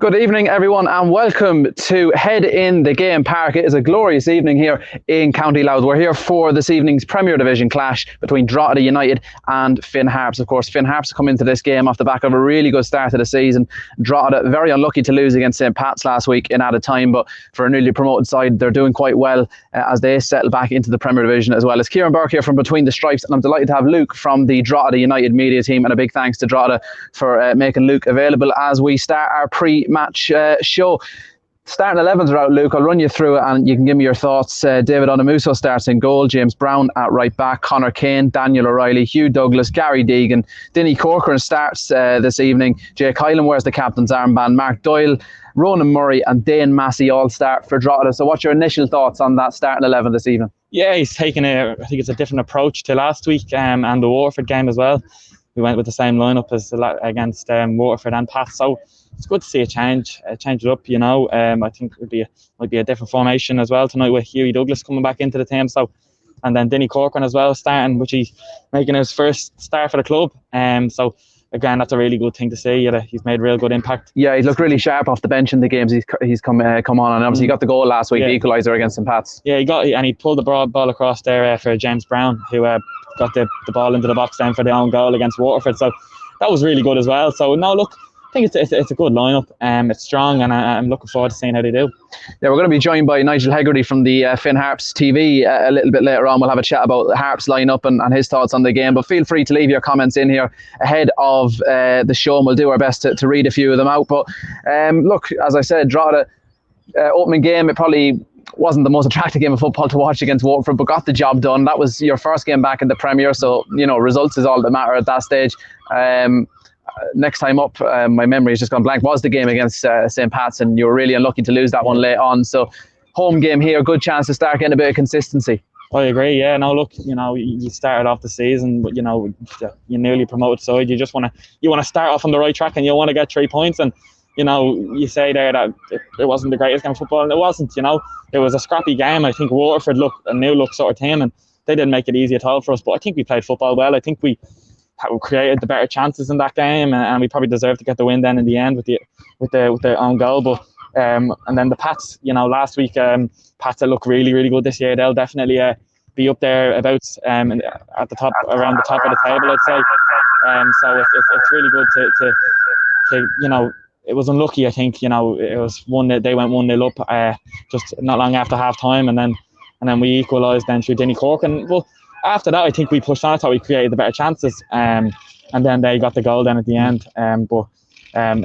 Good evening, everyone, and welcome to Head in the Game Park. It is a glorious evening here in County Louth. We're here for this evening's Premier Division clash between Drogheda United and Finn Harps. Of course, Finn Harps come into this game off the back of a really good start to the season. Drogheda very unlucky to lose against St Pat's last week in added time, but for a newly promoted side, they're doing quite well as they settle back into the Premier Division as well. As Kieran Burke here from Between the Stripes, and I'm delighted to have Luke from the Drogheda United media team, and a big thanks to Drogheda for making Luke available as we start our pre-match show. Starting 11s are out, Luke. I'll run you through it and you can give me your thoughts. David Onamuso starts in goal, James Brown at right back, Conor Kane, Daniel O'Reilly, Hugh Douglas, Gary Deegan. Dinny Corcoran starts this evening. Jake Hyland wears the captain's armband. Mark Doyle, Ronan Murray and Dane Massey all start for Drogheda. So what's your initial thoughts on that starting 11 this evening? Yeah, he's taken I think it's a different approach to last week and the Waterford game as well. We went with the same lineup as against Waterford and Pat, so it's good to see a change it up, you know. I think it might be a different formation as well tonight with Hughie Douglas coming back into the team. So, and then Dinny Corcoran as well starting, which he's making his first start for the club. So again, that's a really good thing to see. He's made real good impact. Yeah, he's looked really sharp off the bench in the games he's come on, and obviously he got the goal last week, the equaliser against St Pat's. Yeah, he pulled the broad ball across there for James Brown, who got the ball into the box then for the own goal against Waterford. So that was really good as well. So no, look, I think it's a good lineup. It's strong, and I'm looking forward to seeing how they do. Yeah, we're going to be joined by Nigel Hegarty from the Finn Harps TV a little bit later on. We'll have a chat about the Harps lineup and his thoughts on the game. But feel free to leave your comments in here ahead of the show, and we'll do our best to read a few of them out. But look, as I said, Drogheda opening game, it probably wasn't the most attractive game of football to watch against Waterford, but got the job done. That was your first game back in the Premier, so you know results is all that matter at that stage. Next time up, my memory has just gone blank, was the game against St Pat's, and you were really unlucky to lose that one late on. So home game here, good chance to start getting a bit of consistency. I agree, yeah. No, look, you know, you started off the season, but you know, you newly promoted side, you just want to start off on the right track, and you want to get 3 points. And you know, you say there that it wasn't the greatest game of football, and it wasn't. You know, it was a scrappy game. I think Waterford looked a new look sort of team, and they didn't make it easy at all for us. But I think we played football well. I think we created the better chances in that game, and we probably deserved to get the win then in the end with the own goal. But and then the Pats, you know, last week Pats that look really, really good this year. They'll definitely be up there about at the top, around the top of the table, I'd say. So it's really good to you know. It was unlucky, I think. You know, it was they went 1-0 up just not long after half time, and then we equalised then through Dinny Corcoran. Well, after that, I think we pushed on. I thought we created the better chances, and then they got the goal then at the end. But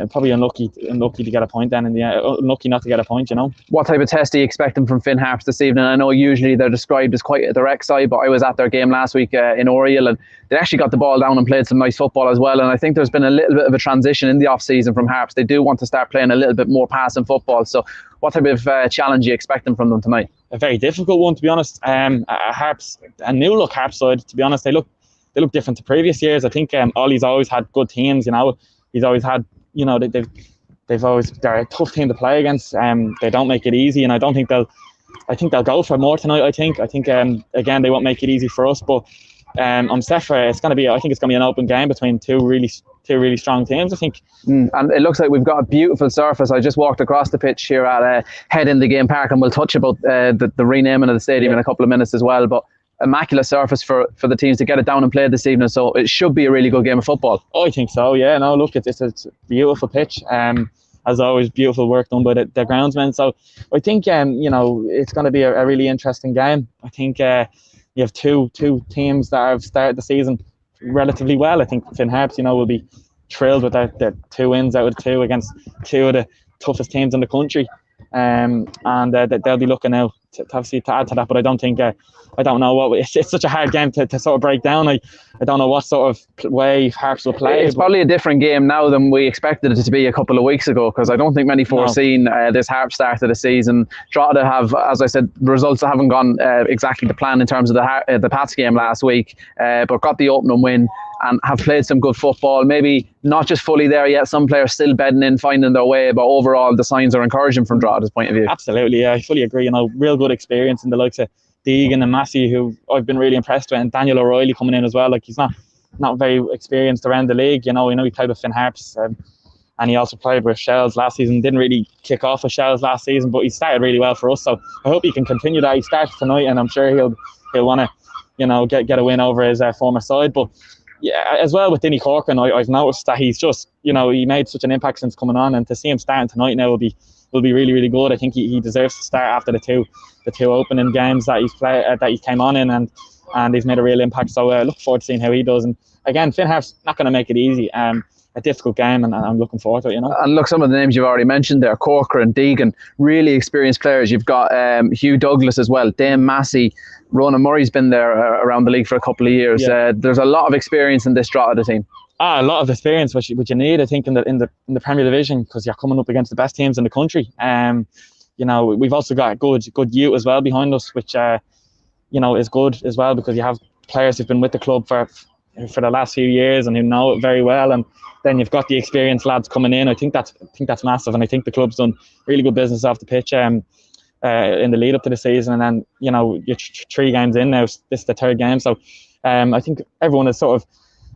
probably unlucky to get a point then in the end. Unlucky not to get a point, you know. What type of test are you expecting from Finn Harps this evening? I know usually they're described as quite a direct side, but I was at their game last week in Oriel, and they actually got the ball down and played some nice football as well. And I think there's been a little bit of a transition in the off-season from Harps. They do want to start playing a little bit more passing football. So what type of challenge are you expecting from them tonight? A very difficult one, to be honest. Harps, a new look Harps side, to be honest. They look different to previous years. I think Ollie's always had good teams, you know. He's always had, you know, they're a tough team to play against. They don't make it easy, and I think they'll go for more tonight. I think again, they won't make it easy for us, but I'm set for it. I think it's gonna be an open game between two really strong teams, I think. And it looks like we've got a beautiful surface. I just walked across the pitch here at Head in the Game Park, and we'll touch about the renaming of the stadium in a couple of minutes as well. But immaculate surface for the teams to get it down and play this evening, so it should be a really good game of football. Oh, I think so, yeah. No, look, it's a beautiful pitch. As always, beautiful work done by the groundsmen. So I think you know, it's going to be a really interesting game. I think you have two teams that have started the season relatively well. I think Finn Harps, you know, will be thrilled with their 2 wins out of 2 against 2 of the toughest teams in the country. And they'll be looking now to obviously to add to that, but I don't think I don't know what it's such a hard game to sort of break down. I don't know what sort of way Harps will play. It's probably a different game now than we expected it to be a couple of weeks ago, because I don't think many foreseen this Harps start of the season. Drogheda have, as I said, results haven't gone exactly to plan in terms of the Pats game last week, but got the opening win and have played some good football. Maybe not just fully there yet, some players still bedding in, finding their way, but overall the signs are encouraging from Drogheda's point of view. Absolutely, yeah, I fully agree. You know, real good experience in the likes of Deegan and Massey, who I've been really impressed with, and Daniel O'Reilly coming in as well. Like, he's not very experienced around the league. You know he played with Finn Harps and he also played with Shells last season. Didn't really kick off with Shells last season, but he started really well for us. So I hope he can continue that. He starts tonight, and I'm sure he'll want to, you know, get a win over his former side. But yeah, as well with Dinny Corcoran, I've noticed that he's just, you know, he made such an impact since coming on, and to see him starting tonight now will be really, really good. I think he deserves to start after the two opening games that he's played, that he came on in, and he's made a real impact. So look forward to seeing how he does. And again, Finn Harps not going to make it easy. A difficult game, and I'm looking forward to it, you know. And look, some of the names you've already mentioned there, Corcoran, Deegan, really experienced players. You've got Hugh Douglas as well, Dame Massey, Ronan Murray's been there around the league for a couple of years. Yeah. There's a lot of experience in this Drogheda team. A lot of experience, which you need, I think, in the Premier Division, because you're coming up against the best teams in the country. You know, we've also got good youth as well behind us, which you know, is good as well, because you have players who've been with the club for the last few years and who know it very well, and then you've got the experienced lads coming in. I think that's massive, and I think the club's done really good business off the pitch in the lead up to the season. And then, you know, you're 3 games in now. This is the 3rd game, so I think everyone is sort of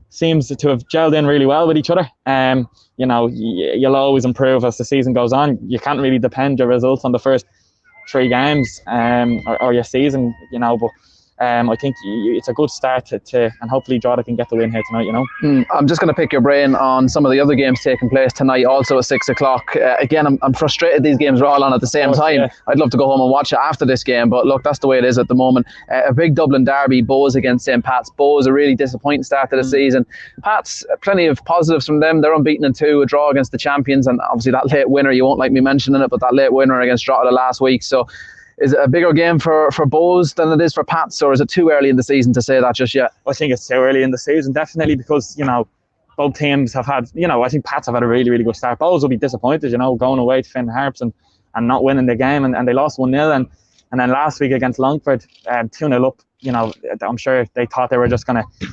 seems to have gelled in really well with each other. You know, you'll always improve as the season goes on. You can't really depend your results on the first 3 games or your season, you know, but I think it's a good start to and hopefully Drogheda can get the win here tonight, you know. I'm just going to pick your brain on some of the other games taking place tonight, also at 6 o'clock. Again, I'm frustrated these games are all on at the same time. Yeah. I'd love to go home and watch it after this game, but look, that's the way it is at the moment. A big Dublin derby, Bows against St. Pat's. Bows a really disappointing start to the season. Pat's, plenty of positives from them. They're unbeaten in 2, a draw against the champions, and obviously that late winner, you won't like me mentioning it, but that late winner against Drogheda last week. So is it a bigger game for Bows than it is for Pats, or is it too early in the season to say that just yet? I think it's too early in the season, definitely, because, you know, both teams have had, you know, I think Pats have had a really, really good start. Bows will be disappointed, you know, going away to Finn Harps and not winning the game, and they lost 1-0, and then last week against Longford, 2-0 up, you know, I'm sure they thought they were just going to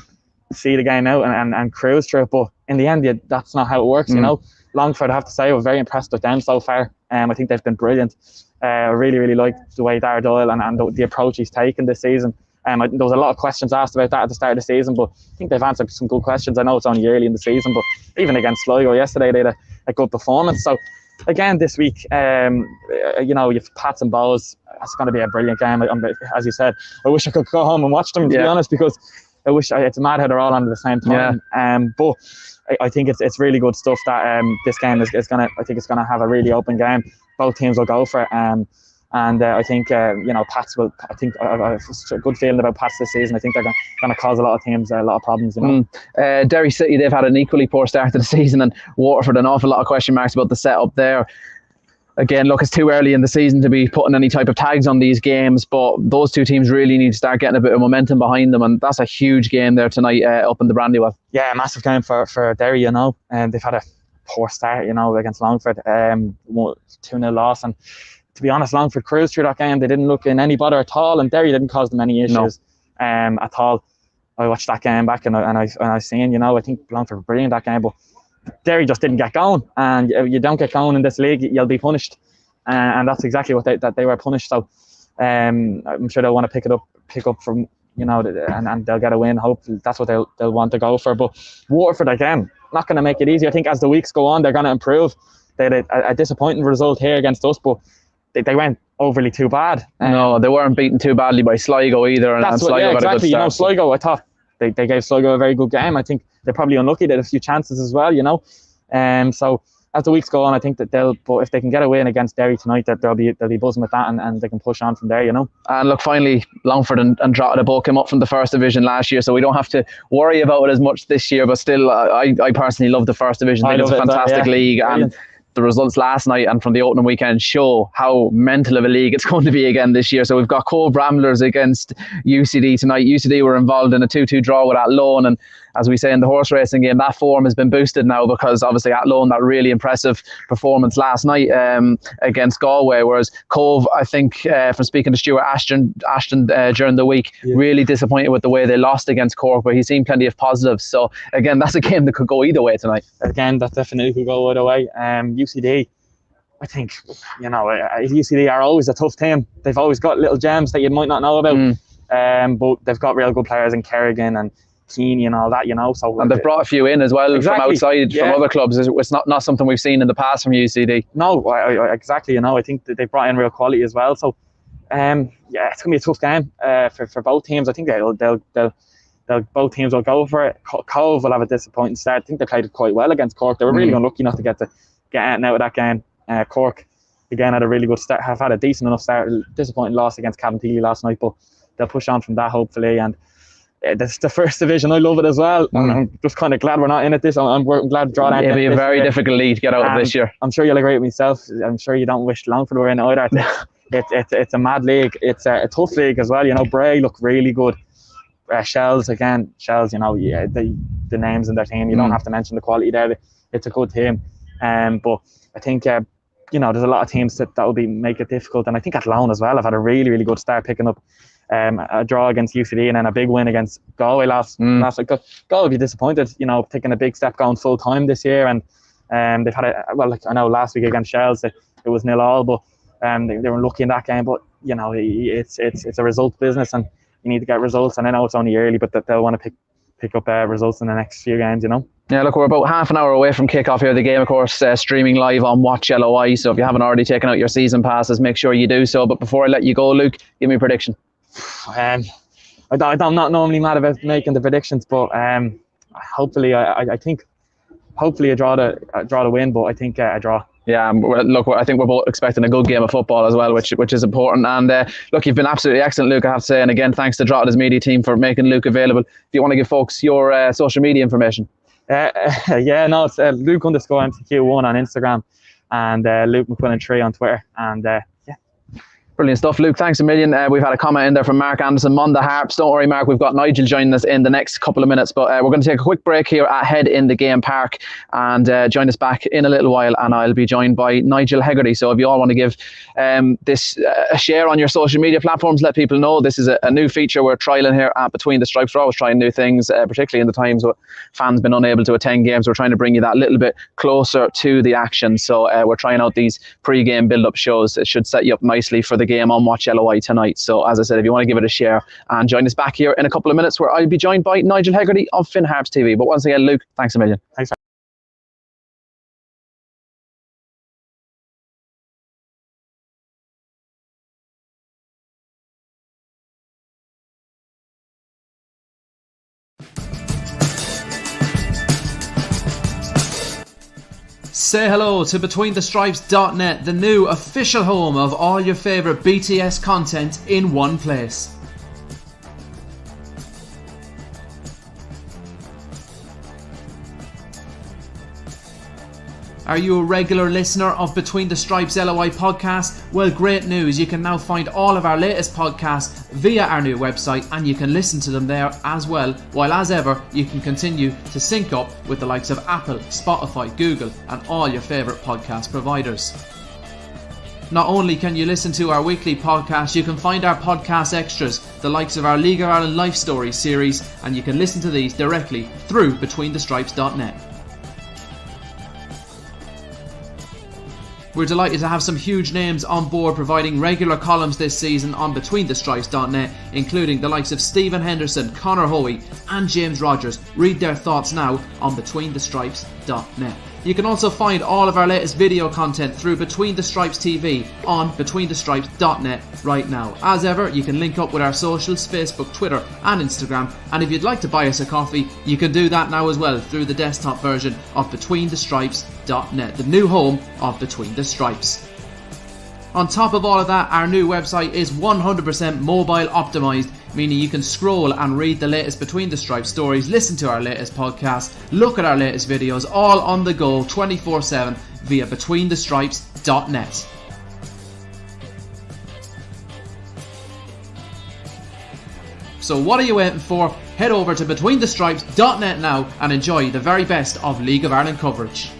see the game out and cruise through it, but in the end, that's not how it works, you know. Longford, I have to say, we're very impressed with them so far. I think they've been brilliant. I really, really like the way Darragh Doyle and the approach he's taken this season. There was a lot of questions asked about that at the start of the season, but I think they've answered some good questions. I know it's only early in the season, but even against Sligo yesterday, they had a good performance. So again, this week, you know, you've Pats and Bows. It's going to be a brilliant game. As you said, I wish I could go home and watch them, to be honest, because it's mad how they're all on at the same time. But I think it's really good stuff that this game is going to, I think it's going to have a really open game. Both teams will go for it. And I think, you know, Pats will, I think I have a good feeling about Pats this season. I think they're going to cause a lot of teams a lot of problems, you know. Derry City, they've had an equally poor start to the season, and Waterford, an awful lot of question marks about the setup there. Again, look, it's too early in the season to be putting any type of tags on these games, but those 2 teams really need to start getting a bit of momentum behind them, and that's a huge game there tonight up in the Brandywell. Yeah, massive game for Derry, you know, and they've had a poor start, you know, against Longford, 2-0 loss, and to be honest, Longford cruised through that game. They didn't look in any bother at all, and Derry didn't cause them any issues at all. I watched that game back, and I seen, you know, I think Longford were brilliant that game, but Derry just didn't get going, and you don't get going in this league, you'll be punished, and that's exactly what they were punished. So I'm sure they'll want to pick up from, you know, and they'll get a win. Hopefully that's what they'll want to go for. But Waterford, again, not going to make it easy. I think as the weeks go on, they're going to improve. They had a disappointing result here against us, but they went overly too bad. No, they weren't beaten too badly by Sligo either, and Sligo got a good start. You know, Sligo, I thought they gave Sligo a very good game. I think they're probably unlucky. They had a few chances as well, you know. So as the weeks go on, I think that but if they can get a win against Derry tonight, that they'll be buzzing with that, and they can push on from there, you know. And look, finally, Longford and Drogheda both came up from the First Division last year, so we don't have to worry about it as much this year. But still, I personally love the First Division. I think it's a fantastic league, and the results last night and from the opening weekend show how mental of a league it's going to be again this year. So we've got Cove Ramblers against UCD tonight. UCD were involved in a 2-2 draw with Athlone, and as we say in the horse racing game, that form has been boosted now because obviously Athlone, that really impressive performance last night against Galway, whereas Cove, I think from speaking to Stuart Ashton during the week, really disappointed with the way they lost against Cork, but he's seen plenty of positives. So again, that's a game that could go either way tonight. Again, that definitely could go either way. UCD, I think, you know, UCD are always a tough team. They've always got little gems that you might not know about, but they've got real good players in Kerrigan and Keane and all that, So And they've brought a few in as well from outside, from other clubs. It's not something we've seen in the past from UCD. No, exactly. I think that they brought in real quality as well. So, it's gonna be a tough game for both teams. I think they'll both teams will go for it. Cove will have a disappointing start. I think they played it quite well against Cork. They were really unlucky not to get out of that game. Cork again had a really good start. Have had a decent enough start. Disappointing loss against Cabinteely last night, but they'll push on from that hopefully. And this is the first division. I love it as well. I'm just kind of glad we're not in it I'm glad Drogheda. It'll be a very difficult league to get out of this year. I'm sure you'll agree with myself. I'm sure you don't wish Longford were in either. It's a mad league. It's a tough league as well. Bray look really good. Shells, the names in their team. You don't have to mention the quality there. It's a good team. But I think there's a lot of teams that will make it difficult. And I think Athlone as well have had a really, really good start, picking up a draw against UCD and then a big win against Galway last week. Galway will be disappointed, taking a big step going full time this year. And they've had I know last week against Shells it was 0-0, but they were unlucky in that game. But it's a result business, and you need to get results. And I know it's only early, but they'll want to pick up results in the next few games. Yeah, look, we're about half an hour away from kick-off here. The game, of course, streaming live on Watch LOI. So if you haven't already taken out your season passes, make sure you do so. But before I let you go, Luke, give me a prediction. I'm not normally mad about making the predictions, but hopefully, I think hopefully a draw to win. But I think a draw. Yeah, look, I think we're both expecting a good game of football as well, which is important. And look, you've been absolutely excellent, Luke, I have to say. And again, thanks to Drogheda's media team for making Luke available. If you want to give folks your social media information. It's Luke_MCQ1 on Instagram and Luke McQuillan 3 on Twitter. And Brilliant stuff, Luke. Thanks a million. We've had a comment in there from Mark Anderson, Monda Harps. Don't worry, Mark, we've got Nigel joining us in the next couple of minutes, but we're going to take a quick break here at Head in the Game Park and join us back in a little while, and I'll be joined by Nigel Hegarty. So if you all want to give this a share on your social media platforms, let people know this is a new feature we're trialling here at Between the Stripes. We're always trying new things, particularly in the times where fans been unable to attend games. We're trying to bring you that little bit closer to the action. So we're trying out these pre-game build-up shows. It should set you up nicely for the game on Watch LOI tonight. So as I said, if you want to give it a share and join us back here in a couple of minutes, where I'll be joined by Nigel Hegarty of Finn Harps TV. But once again, Luke, thanks a million. Thanks. Say hello to BetweenTheStripes.net, the new official home of all your favourite BTS content in one place. Are you a regular listener of Between the Stripes LOI podcast? Well, great news. You can now find all of our latest podcasts via our new website, and you can listen to them there as well, while as ever, you can continue to sync up with the likes of Apple, Spotify, Google, and all your favourite podcast providers. Not only can you listen to our weekly podcast, you can find our podcast extras, the likes of our League of Ireland Life Stories series, and you can listen to these directly through BetweenTheStripes.net. We're delighted to have some huge names on board providing regular columns this season on BetweenTheStripes.net, including the likes of Stephen Henderson, Conor Hoey and James Rogers. Read their thoughts now on BetweenTheStripes.net. You can also find all of our latest video content through Between the Stripes TV on BetweenTheStripes.net right now. As ever, you can link up with our socials, Facebook, Twitter and Instagram, and if you'd like to buy us a coffee, you can do that now as well through the desktop version of BetweenTheStripes.net, the new home of Between the Stripes. On top of all of that, our new website is 100% mobile optimised, meaning you can scroll and read the latest Between the Stripes stories, listen to our latest podcast, look at our latest videos, all on the go 24/7 via BetweenTheStripes.net. So what are you waiting for? Head over to BetweenTheStripes.net now and enjoy the very best of League of Ireland coverage.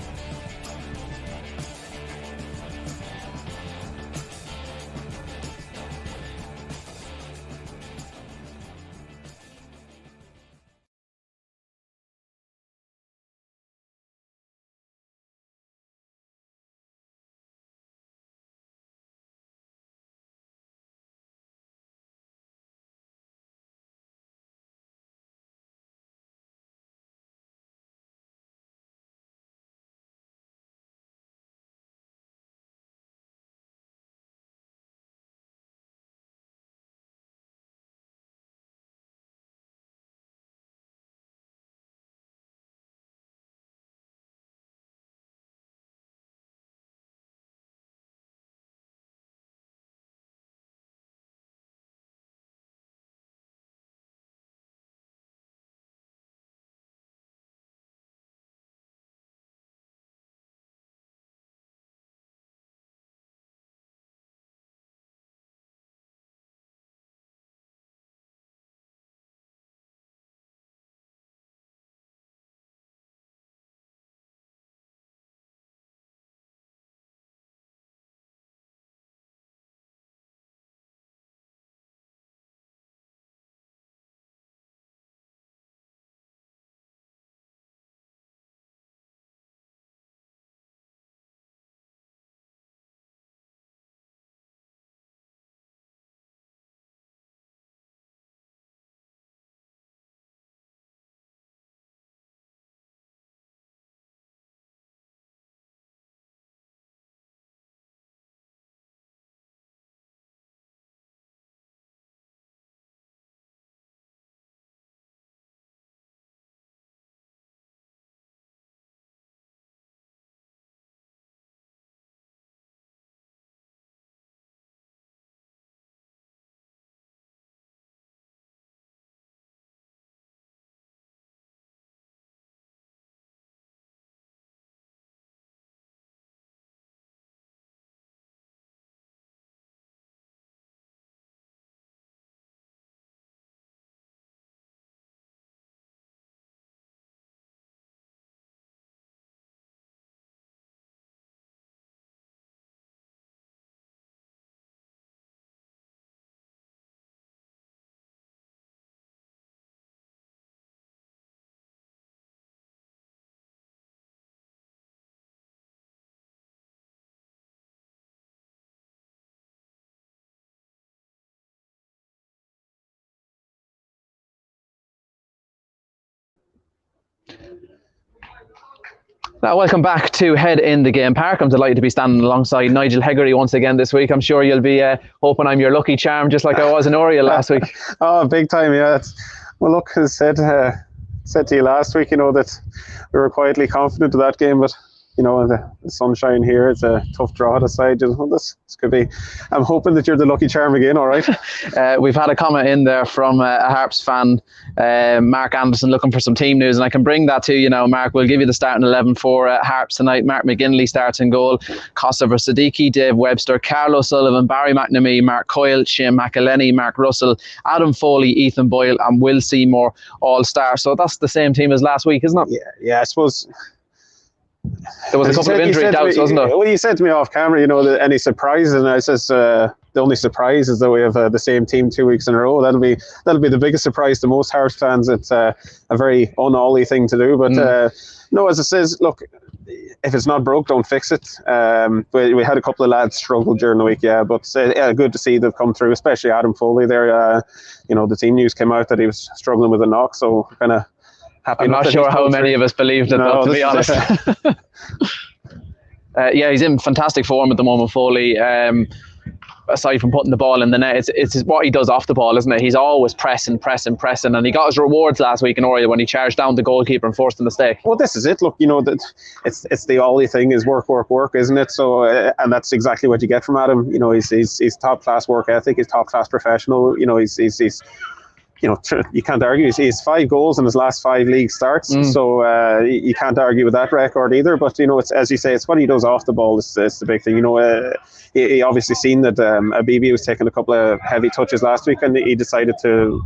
Now, welcome back to Head in the Game Park. I'm delighted to be standing alongside Nigel Hegarty once again this week. I'm sure you'll be hoping I'm your lucky charm, just like I was in Oriel last week. Oh, big time, yeah. Well, look, as I said to you last week, that we were quietly confident of that game, but the sunshine here, it's a tough draw to side. This could be. I'm hoping that you're the lucky charm again. All right. We've had a comment in there from a Harps fan, Mark Anderson, looking for some team news, and I can bring that to you now, Mark. We'll give you the starting 11 for Harps tonight. Mark McGinley starts in goal. Kosovar Siddiqui, Dave Webster, Carlo Sullivan, Barry McNamee, Mark Coyle, Shane McElhenney, Mark Russell, Adam Foley, Ethan Boyle, and Will Seymour all star. So that's the same team as last week, isn't it? Yeah. I suppose. There was a couple of injury doubts, wasn't there? Well, you said to me off camera, any surprises, and I says the only surprise is that we have the same team 2 weeks in a row. That'll be the biggest surprise to most Harps fans. It's a very un-Ollie thing to do, but no, as it says, look, if it's not broke, don't fix it. We had a couple of lads struggle during the week, but good to see they've come through, especially Adam Foley there. The team news came out that he was struggling with a knock, so kind of. I'm not sure how many of us believed it, though, to be honest. He's in fantastic form at the moment, Foley. Aside from putting the ball in the net, it's what he does off the ball, isn't it? He's always pressing, and he got his rewards last week in Oriel when he charged down the goalkeeper and forced a mistake. Well, this is it. Look, that it's the Ollie thing is work, isn't it? So, and that's exactly what you get from Adam. He's top class work ethic. He's top class professional. He's you can't argue. He has 5 goals in his last 5 league starts, so you can't argue with that record either. But it's, as you say, it's what he does off the ball. It's the big thing. He obviously seen that Abibi was taking a couple of heavy touches last week, and he decided to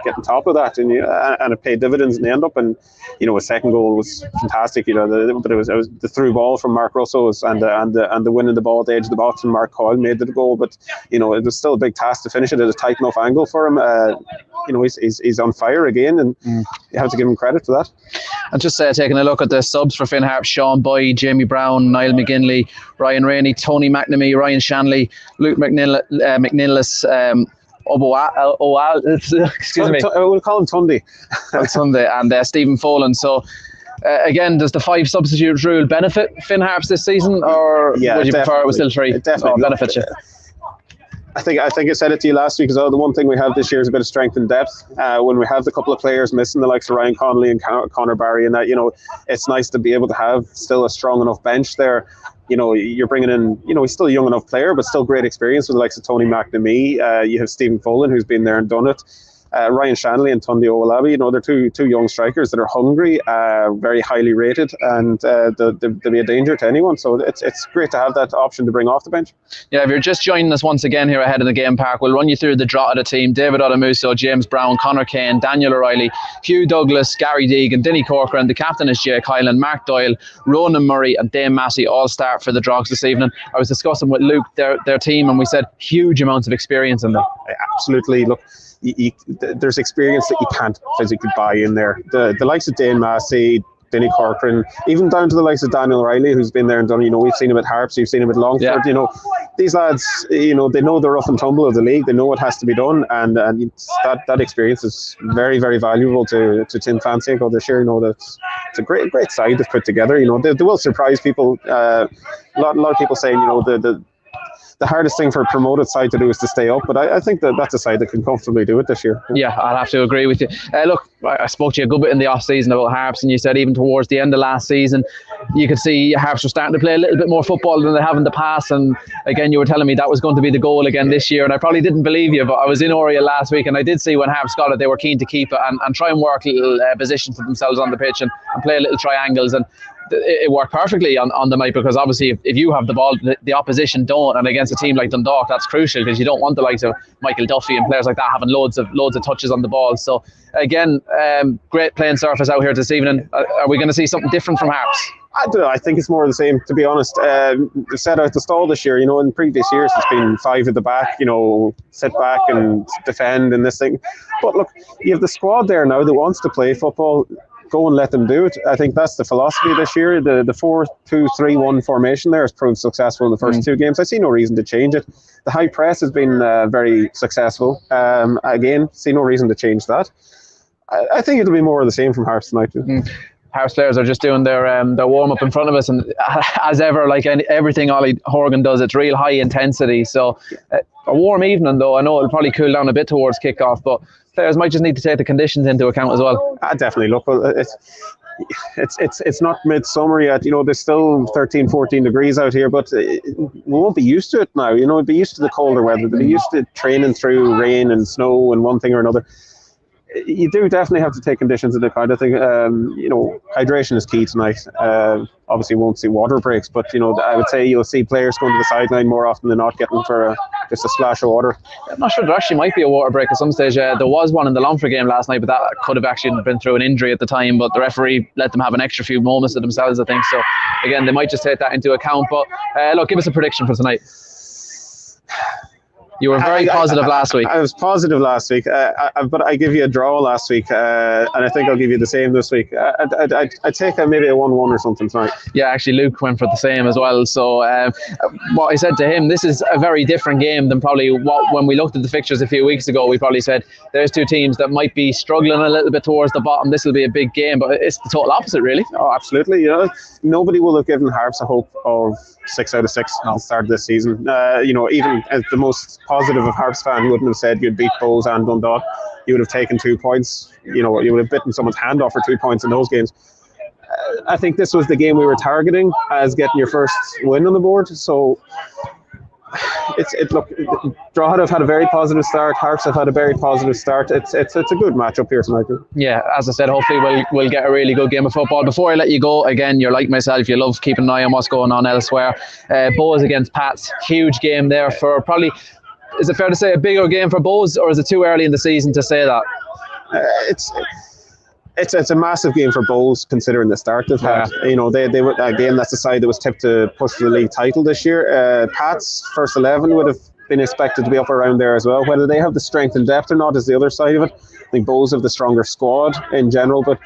get on top of that, and it paid dividends in the end up. And his second goal was fantastic. But it was the through ball from Mark Russell and the winning the ball at the edge of the box, and Mark Coyle made the goal. But it was still a big task to finish it at a tight enough angle for him. He's on fire again, and you have to give him credit for that. And just taking a look at the subs for Finn Harps: Sean Boyd, Jamie Brown, Niall McGinley, Ryan Rainey, Tony McNamee, Ryan Shanley, Luke McNillis, excuse me. We'll call him Tunde. And Stephen Folan. So again, does the 5 substitute rule benefit Finn Harps this season, or would you prefer it was still 3? It definitely benefits you. I think I said it to you last week as well. The one thing we have this year is a bit of strength and depth. When we have the couple of players missing, the likes of Ryan Connolly and Conor Barry, and that, it's nice to be able to have still a strong enough bench there. You're bringing in, he's still a young enough player, but still great experience with the likes of Tony McNamee. You have Stephen Folan, who's been there and done it. Ryan Shanley and Tunde Owolabi, they're two young strikers that are hungry, very highly rated, and they'll be a danger to anyone. So it's great to have that option to bring off the bench. Yeah, if you're just joining us once again here ahead in the Game Park, we'll run you through the Drogheda team: David Odamuso, James Brown, Conor Kane, Daniel O'Reilly, Hugh Douglas, Gary Deegan, Denny Corcoran. The captain is Jake Hyland, Mark Doyle, Ronan Murray, and Dame Massey all start for the Drogs this evening. I was discussing with Luke their team, and we said huge amounts of experience in them. Absolutely. Look, there's experience that you can't physically buy in there. The likes of Dane Massey, Denny Corcoran, even down to the likes of Daniel O'Reilly, who's been there and done. We've seen him at Harps, you've seen him at Longford. Yeah. These lads, they know the rough and tumble of the league. They know what has to be done, and that experience is very, very valuable to Tim Fanseco this year. It's a great side they've put together. They will surprise people. A lot of people saying, the hardest thing for a promoted side to do is to stay up, but I think that's a side that can comfortably do it this year. Yeah, I'll have to agree with you. Look, I spoke to you a good bit in the off-season about Harps, and you said even towards the end of last season you could see Harps were starting to play a little bit more football than they have in the past, and again you were telling me that was going to be the goal again this year, and I probably didn't believe you, but I was in Oriel last week and I did see when Harps got it they were keen to keep it and try and work little positions for themselves on the pitch and play little triangles, and it worked perfectly on the night, because obviously if you have the ball, the opposition don't, and against a team like Dundalk that's crucial, because you don't want the likes of Michael Duffy and players like that having loads of touches on the ball. So again, great playing surface out here this evening. Are we going to see something different from Harps? I don't know. I think it's more of the same, to be honest. Set out the stall this year, in previous years it's been 5 at the back, sit back and defend and this thing. But look, you have the squad there now that wants to play football. Go and let them do it. I think that's the philosophy this year. The 4-2-3-1 formation there has proved successful in the first 2 games. I see no reason to change it. The high press has been very successful. Again, see no reason to change that. I think it'll be more of the same from Harps tonight. Harps players are just doing their warm up in front of us, and as ever, like everything Ollie Horgan does, it's real high intensity. So a warm evening, though. I know it'll probably cool down a bit towards kick-off, but players might just need to take the conditions into account as well. Definitely. Look, it's not midsummer yet. You know, there's still 13, 14 degrees out here, but we won't be used to it now. You know, we'll be used to the colder weather. We'll be used to training through rain and snow and one thing or another. You do definitely have to take conditions into account. I think, you know, hydration is key tonight. Obviously, we won't see water breaks, but, you know, I would say you'll see players going to the sideline more often than not, getting for just a splash of water. I'm not sure there actually might be a water break at some stage. There was one in the Longford game last night, but that could have actually been through an injury at the time. But the referee let them have an extra few moments to themselves, I think. So, again, they might just take that into account. But, look, give us a prediction for tonight. You were very positive last week. I was positive last week, but I give you a draw last week, and I think I'll give you the same this week. I'd take maybe a 1-1 or something tonight. Yeah, actually, Luke went for the same as well. So what I said to him, this is a very different game than probably when we looked at the fixtures a few weeks ago. We probably said there's two teams that might be struggling a little bit towards the bottom. This will be a big game, but it's the total opposite, really. Oh, absolutely. You know, nobody will have given Harps a hope of 6 out of 6 at the start of this season. You know, even as the most positive of Harps fan, you wouldn't have said you'd beat Bohs and Dundalk. You would have taken 2 points. You know, you would have bitten someone's hand off for 2 points in those games. I think this was the game we were targeting as getting your first win on the board. So look, Drogheda have had a very positive start. Harps have had a very positive start. It's a good matchup here tonight. Yeah, as I said, hopefully we'll get a really good game of football. Before I let you go, again, you're like myself, you love keeping an eye on what's going on elsewhere. Bohs against Pats, huge game there for probably, is it fair to say a bigger game for Bohs, or is it too early in the season to say that? It's a massive game for Bohs considering the start they've had. You know, they were, again, that's the side that was tipped to push for the league title this year. Pats first 11 would have been expected to be up around there as well. Whether they have the strength and depth or not is the other side of it. I think Bohs have the stronger squad in general, but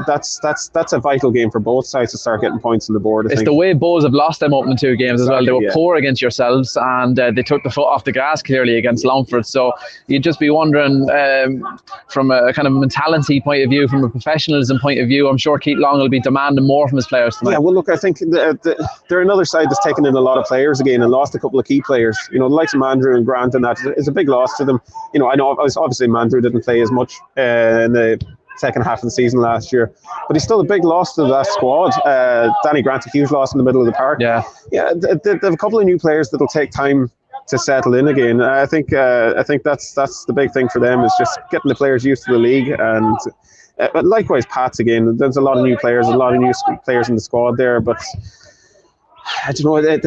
that's a vital game for both sides to start getting points on the board. It's the way Bohs have lost them opening 2 games as well. They were poor against yourselves, and they took the foot off the gas clearly against Longford. So you'd just be wondering, from a kind of mentality point of view, from a professionalism point of view, I'm sure Keith Long will be demanding more from his players tonight. Yeah, well, look, I think they're another side that's taken in a lot of players again and lost a couple of key players. You know, the likes of Mandrew and Grant, and that is a big loss to them. You know, I know obviously Mandrew didn't play as much in the second half of the season last year, but he's still a big loss to that squad. Danny Grant's a huge loss in the middle of the park. Yeah, they have a couple of new players that'll take time to settle in again. I think that's the big thing for them, is just getting the players used to the league. And but likewise, Pats again. There's a lot of new players, a lot of new players in the squad there, but I don't know,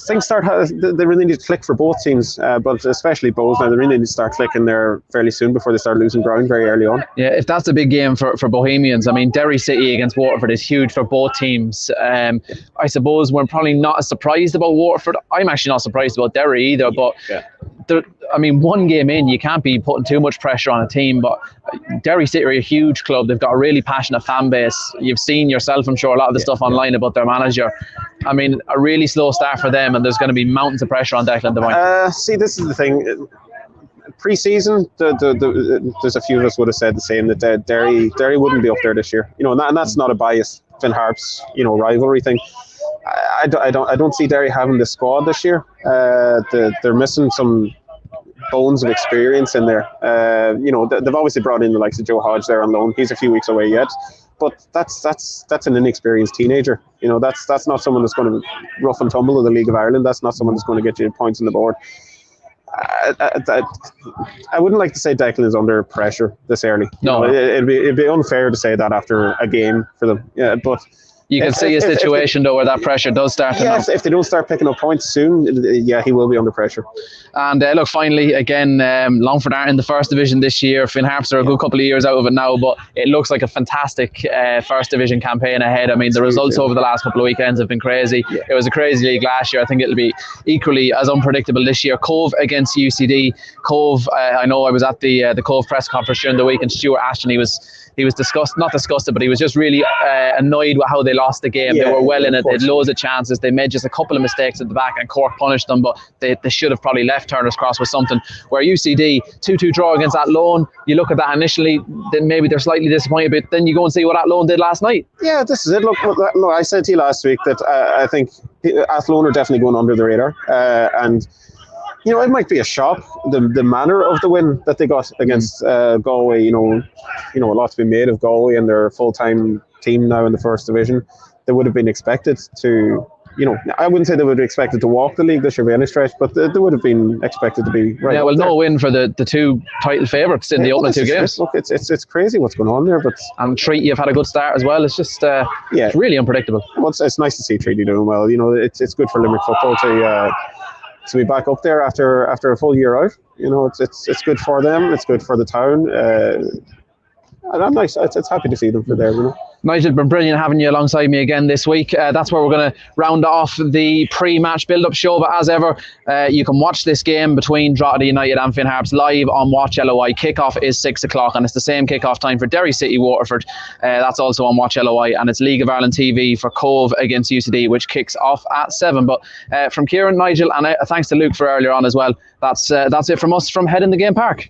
things they really need to click for both teams, but especially Bohs now. They really need to start clicking there fairly soon before they start losing ground very early on. Yeah, if that's a big game for Bohemians, I mean, Derry City against Waterford is huge for both teams. I suppose we're probably not as surprised about Waterford. I'm actually not surprised about Derry either, but I mean, one game in, you can't be putting too much pressure on a team, but Derry City are a huge club. They've got a really passionate fan base. You've seen yourself, I'm sure, a lot of the stuff online about their manager. I mean, a really slow start for them, and there's going to be mountains of pressure on Declan Devine. See, this is the thing. Pre-season, there's a few of us would have said the same, that Derry wouldn't be up there this year. You know, and that's not a bias Finn Harps, you know, rivalry thing. I don't see Derry having the squad this year. They're missing some bones of experience in there. You know, they've obviously brought in the likes of Joe Hodge there on loan. He's a few weeks away yet, but that's an inexperienced teenager. You know, that's not someone that's going to rough and tumble of the League of Ireland. That's not someone that's going to get you points on the board. I wouldn't like to say Declan is under pressure this early. No, it'd be unfair to say that after a game for them. Yeah, but you can see a situation though where that pressure does start to mount. If they don't start picking up points soon, yeah, he will be under pressure. And look, finally, again, Longford aren't in the first division this year. Finn Harps are a good couple of years out of it now, but it looks like a fantastic first division campaign ahead. I mean, the results over the last couple of weekends have been crazy. Yeah. It was a crazy league last year. I think it'll be equally as unpredictable this year. Cove against UCD. Cove, I know I was at the Cove press conference during the week, and Stuart Ashton, he was he was not disgusted, but he was just really annoyed with how they lost the game. They were well in it. They had loads of chances. They made just a couple of mistakes at the back, and Cork punished them. But they should have probably left Turner's Cross with something. Where UCD 2-2 draw against Athlone, you look at that initially, then maybe they're slightly disappointed, but then you go and see what Athlone did last night. Yeah, this is it. Look, I said to you last week that I think Athlone are definitely going under the radar, and it might be a shock, the manner of the win that they got against Galway. A lot to be made of Galway and their full-time team now in the first division. They would have been expected to, I wouldn't say they would have expected to walk the league this year by any stretch, but they would have been expected to be right. Yeah, well, no win for the two title favourites in the opening two games. Look, it's crazy what's going on there. And Treaty have had a good start as well. It's just it's really unpredictable. Well, it's nice to see Treaty doing well. It's good for Limerick football to be back up there after a full year out. It's good for them. It's good for the town. And I'm nice. It's happy to see them for there. Nigel, it's been brilliant having you alongside me again this week. That's where we're going to round off the pre-match build-up show. But as ever, you can watch this game between Drogheda United and Finn Harps live on Watch LOI. Kickoff is 6 o'clock, and it's the same kickoff time for Derry City Waterford. That's also on Watch LOI, and it's League of Ireland TV for Cove against UCD, which kicks off at 7. But from Kieran, Nigel, and thanks to Luke for earlier on as well. That's it from us from Head in the Game Park.